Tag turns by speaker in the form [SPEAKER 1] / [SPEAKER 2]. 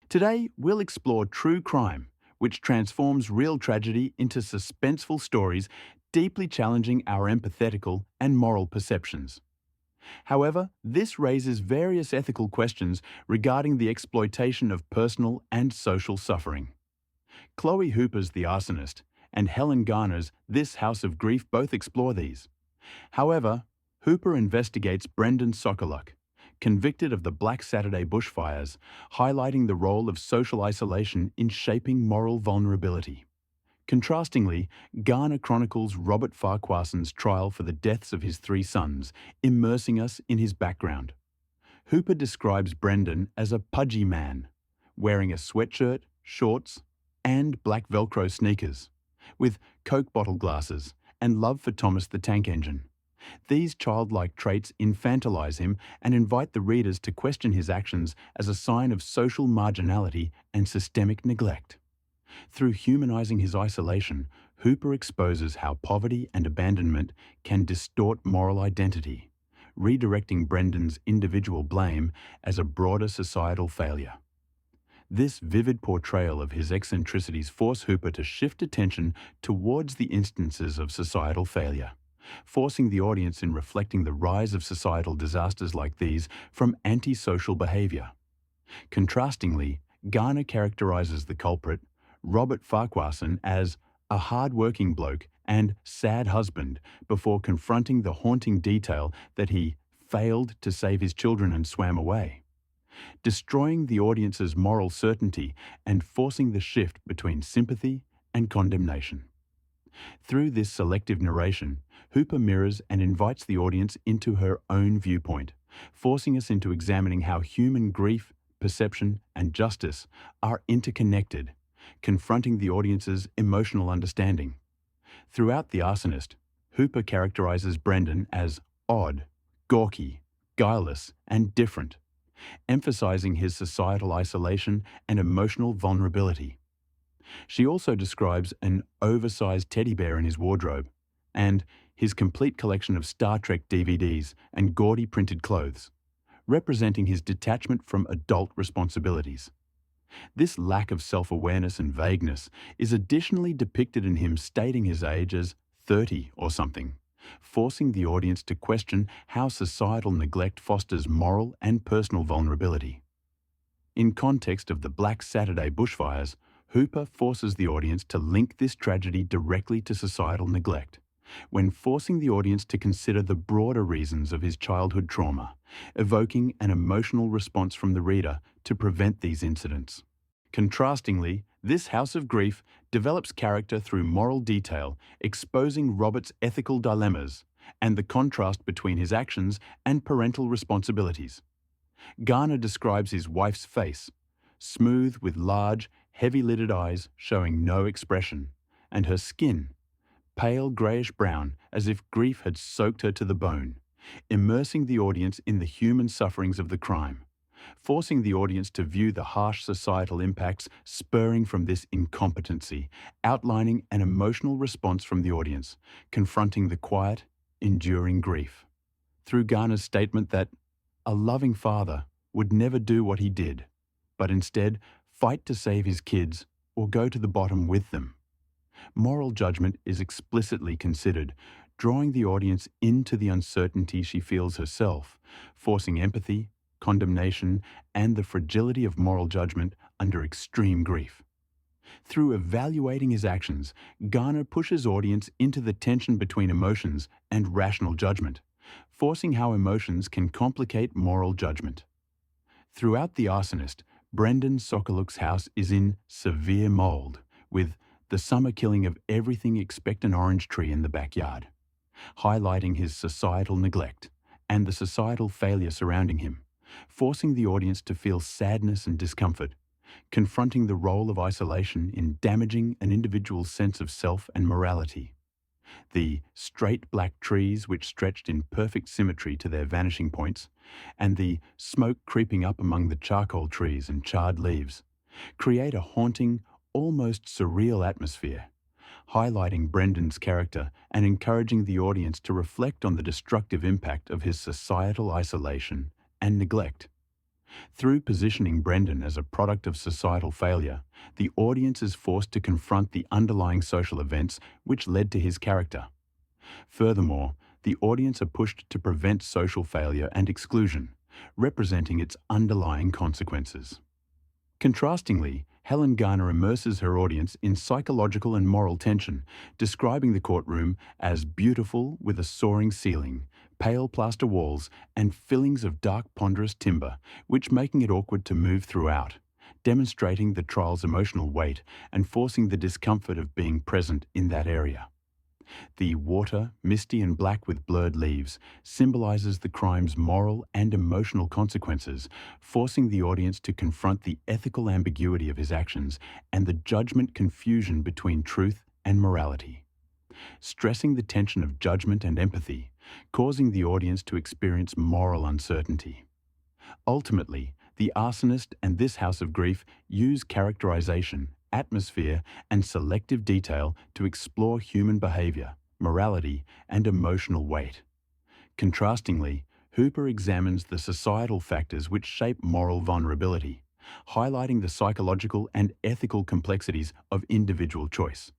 [SPEAKER 1] Today, we'll explore true crime, which transforms real tragedy into suspenseful stories deeply challenging our empathetical and moral perceptions. However, this raises various ethical questions regarding the exploitation of personal and social suffering. Chloe Hooper's The Arsonist and Helen Garner's This House of Grief both explore these. However, Hooper investigates Brendan Sokolow, convicted of the Black Saturday bushfires, highlighting the role of social isolation in shaping moral vulnerability. Contrastingly, Garner chronicles Robert Farquharson's trial for the deaths of his three sons, immersing us in his background. Hooper describes Brendan as a pudgy man, wearing a sweatshirt, shorts, and black Velcro sneakers, with Coke bottle glasses and love for Thomas the Tank Engine. These childlike traits infantilize him and invite the readers to question his actions as a sign of social marginality and systemic neglect. Through humanizing his isolation, Hooper exposes how poverty and abandonment can distort moral identity, redirecting Brendan's individual blame as a broader societal failure. This vivid portrayal of his eccentricities force Hooper to shift attention towards the instances of societal failure, forcing the audience in reflecting the rise of societal disasters like these from antisocial behavior. Contrastingly, Garner characterizes the culprit, Robert Farquharson, as a hard-working bloke and sad husband before confronting the haunting detail that he failed to save his children and swam away, destroying the audience's moral certainty and forcing the shift between sympathy and condemnation. Through this selective narration, Hooper mirrors and invites the audience into her own viewpoint, forcing us into examining how human grief, perception, and justice are interconnected, confronting the audience's emotional understanding. Throughout The Arsonist, Hooper characterizes Brendan as odd, gawky, guileless, and different, emphasizing his societal isolation and emotional vulnerability. She also describes an oversized teddy bear in his wardrobe and his complete collection of Star Trek DVDs and gaudy printed clothes, representing his detachment from adult responsibilities. This lack of self-awareness and vagueness is additionally depicted in him stating his age as 30 or something, forcing the audience to question how societal neglect fosters moral and personal vulnerability. In context of the Black Saturday bushfires, Hooper forces the audience to link this tragedy directly to societal neglect, when forcing the audience to consider the broader reasons of his childhood trauma, evoking an emotional response from the reader to prevent these incidents. Contrastingly, This House of Grief develops character through moral detail, exposing Robert's ethical dilemmas and the contrast between his actions and parental responsibilities. Garner describes his wife's face, smooth with large, heavy-lidded eyes showing no expression, and her skin, pale greyish-brown as if grief had soaked her to the bone, immersing the audience in the human sufferings of the crime, forcing the audience to view the harsh societal impacts spurring from this incompetency, outlining an emotional response from the audience, confronting the quiet, enduring grief. Through Garner's statement that a loving father would never do what he did, but instead fight to save his kids or go to the bottom with them. Moral judgment is explicitly considered, drawing the audience into the uncertainty she feels herself, forcing empathy, condemnation, and the fragility of moral judgment under extreme grief. Through evaluating his actions, Garner pushes audience into the tension between emotions and rational judgment, forcing how emotions can complicate moral judgment. Throughout The Arsonist, Brendan Sokolow's house is in severe mold, with the summer killing of everything except an orange tree in the backyard, highlighting his societal neglect and the societal failure surrounding him, forcing the audience to feel sadness and discomfort, confronting the role of isolation in damaging an individual's sense of self and morality. The straight black trees which stretched in perfect symmetry to their vanishing points, and the smoke creeping up among the charcoal trees and charred leaves, create a haunting, almost surreal atmosphere, highlighting Brendan's character and encouraging the audience to reflect on the destructive impact of his societal isolation and neglect. Through positioning Brendan as a product of societal failure, the audience is forced to confront the underlying social events which led to his character. Furthermore, the audience are pushed to prevent social failure and exclusion, representing its underlying consequences. Contrastingly, Helen Garner immerses her audience in psychological and moral tension, describing the courtroom as beautiful with a soaring ceiling, pale plaster walls, and fillings of dark ponderous timber, which making it awkward to move throughout, demonstrating the trial's emotional weight and forcing the discomfort of being present in that area. The water, misty and black with blurred leaves, symbolizes the crime's moral and emotional consequences, forcing the audience to confront the ethical ambiguity of his actions and the judgment confusion between truth and morality. Stressing the tension of judgment and empathy, causing the audience to experience moral uncertainty. Ultimately, the arsonist and this house of grief use characterization, atmosphere, and selective detail to explore human behavior, morality, and emotional weight. Contrastingly, Hooper examines the societal factors which shape moral vulnerability, highlighting the psychological and ethical complexities of individual choice.